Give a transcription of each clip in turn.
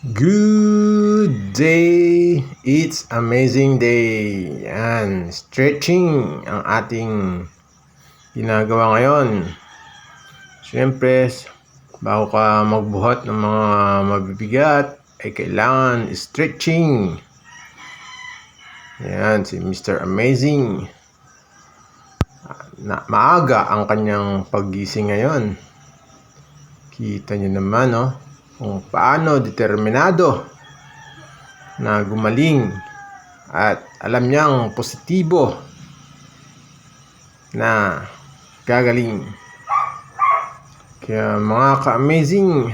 Good day! It's amazing day. Yan, stretching ang ating ginagawa ngayon. Siyempre, bago ka magbuhat ng mga mabibigat, ay kailangan stretching. Yan, si Mr. Amazing. Maaga ang kanyang paggising ngayon. Kita nyo naman, no? Kung paano determinado na gumaling at alam niyang positibo na gagaling. Kaya mga ka-amazing,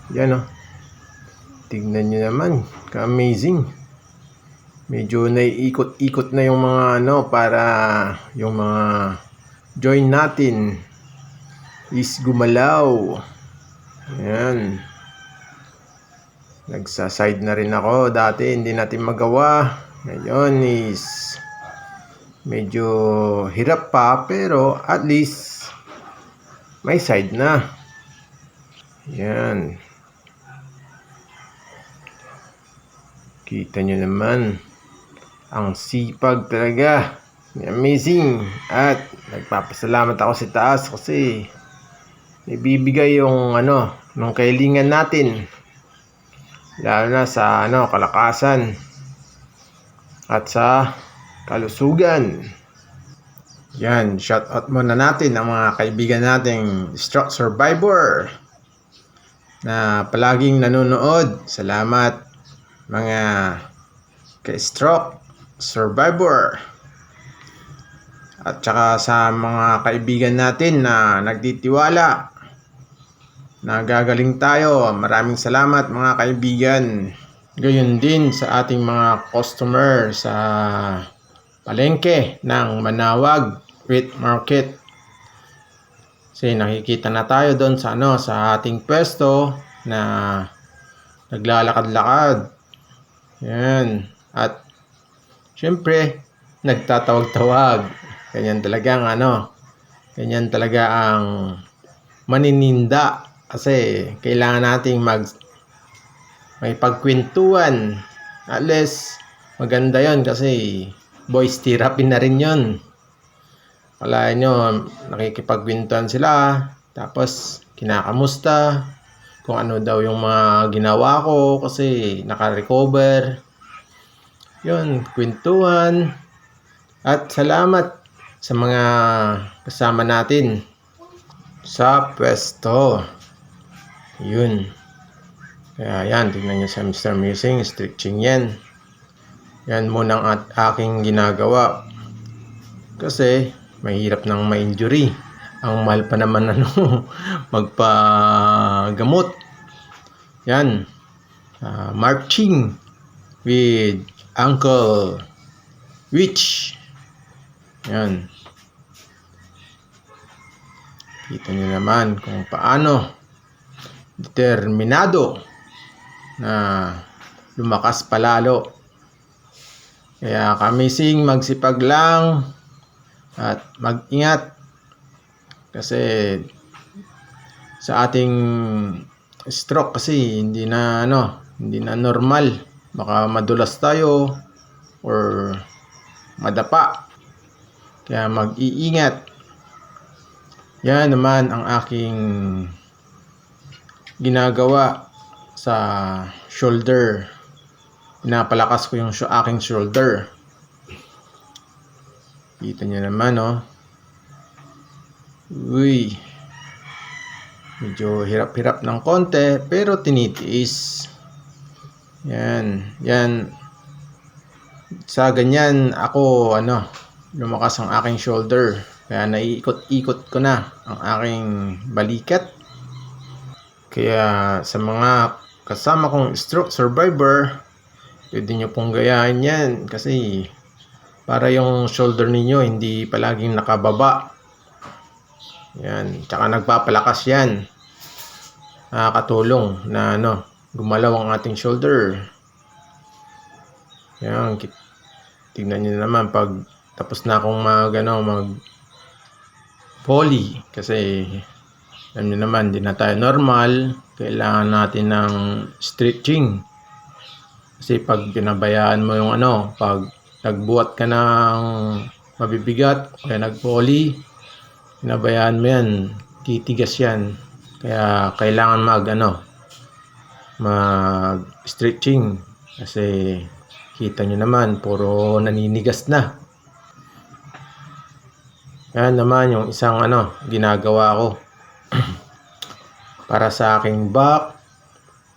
yan o, tignan nyo naman, ka-amazing. Medyo naiikot-ikot na yung mga para yung mga join natin is gumalaw. Ayan. Nagsa-side na rin ako. Dati hindi natin magawa. Ngayon is medyo hirap pa, pero at least may side na. Ayan. Kita nyo naman. Ang sipag talaga. Amazing. At nagpapasalamat ako sa taas kasi ibibigay yung nung kailingan natin, lalo na sa kalakasan at sa kalusugan. Yan, shout out muna natin ang mga kaibigan nating stroke survivor na palaging nanonood. Salamat mga ka-stroke survivor. At saka sa mga kaibigan natin na nagtitiwala na gagaling tayo, maraming salamat mga kaibigan. Gayon din sa ating mga customer sa palengke ng Manawag Wheat Market. Kasi nakikita na tayo doon sa sa ating pwesto na naglalakad-lakad. Yan. At syempre, nagtatawag-tawag. Ganyan talaga ganyan talaga ang manininda. Kasi kailangan nating may pagkwentuhan. At least maganda yon kasi voice therapy na rin yon. Kalahin nyo, nakikipagkwentuhan sila, tapos kinakamusta kung ano daw yung mga ginawa ko kasi naka-recover. Yun, kwentuhan. At salamat sa mga kasama natin sa pwesto. Yun. Kaya yan, tignan nyo sa Mr. Amazing, stretching yan. Yan muna ang aking ginagawa. Kasi mahirap nang ma-injury. Ang mahal pa naman magpagamot. Yan. Marching with Uncle Witch. Yan. Kita nyo naman kung paano determinado na lumakas palalo. Kaya kamising magsipag lang at mag-ingat kasi sa ating stroke kasi hindi na normal. Baka madulas tayo or madapa. Kaya mag-iingat. Yan naman ang aking ginagawa sa shoulder. Pinapalakas ko yung aking shoulder. Kita nyo naman, Uy. Medyo hirap-hirap ng konti, pero tinitiis. Yan. Yan. Sa ganyan, ako, lumakas ang aking shoulder. Kaya naiikot-ikot ko na ang aking balikat. Kaya sa mga kasama kong stroke survivor, pwede nyo pong gayahin yan kasi para yung shoulder ninyo hindi palaging nakababa. Yan, tsaka nagpapalakas yan. Nakakatulong na gumalaw ang ating shoulder. Yan, tignan nyo naman pag tapos na akong mag poly kasi Alam niyo naman, di na tayo normal. Kailangan natin ng stretching. Kasi pag pinabayaan mo yung pag nagbuhat ka ng mabibigat, kaya nag-poly, pinabayaan mo yan, titigas yan. Kaya kailangan mag-stretching. Kasi kita nyo naman, puro naninigas na. Yan naman yung isang ginagawa ko para sa aking back.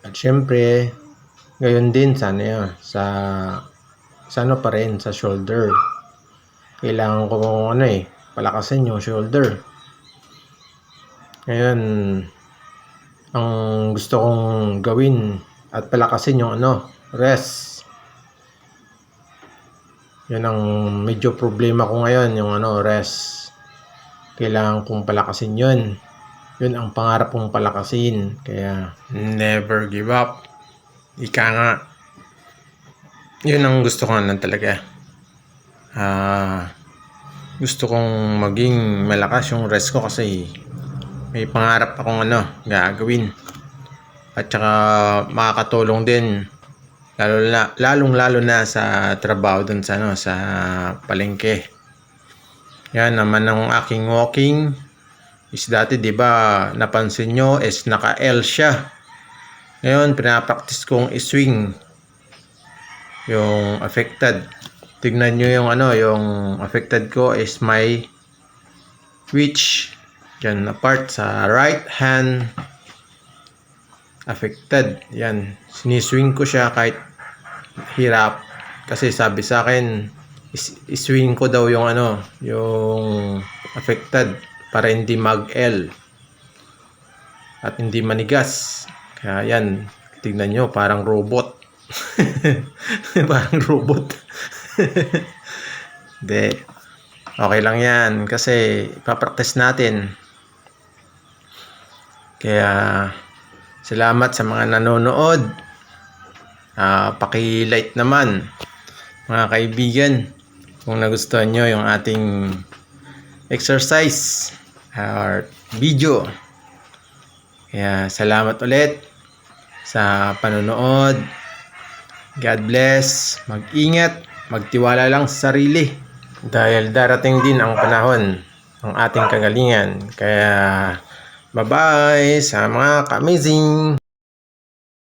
At syempre, gayon din sa pa rin sa shoulder. Kailangan ko palakasin yung shoulder. Ngayon, ang gusto kong gawin at palakasin yung rest. Yan ang medyo problema ko ngayon, yung rest. Kailangan kong palakasin yun. Yun ang pangarap kong palakasin. Kaya never give up. Ika nga. Yun ang gusto ko talaga. Gusto kong maging malakas yung rest ko kasi may pangarap akong gagawin. At saka makakatulong din lalong-lalo na sa trabaho dun sa palengke. Yan naman ang aking walking. Is dati, di ba, napansin nyo, is naka-L siya. Ngayon, pinapractice kong i-swing yung affected. Tignan nyo yung affected ko is my which yan na part sa right hand affected. Yan, siniswing ko siya kahit hirap. Kasi sabi sa akin, iswing ko daw yung yung affected para hindi mag-L at hindi manigas. Kaya yan, tignan nyo, parang robot. Parang robot. Hindi. Okay lang yan kasi ipapractice natin. Kaya salamat sa mga nanonood. Paki-like naman mga kaibigan kung nagustuhan nyo yung ating exercise or video. Kaya salamat ulit sa panonood. God bless. Mag-ingat. Magtiwala lang sa sarili. Dahil darating din ang panahon ng ating kagalingan. Kaya bye-bye sa mga ka-amazing.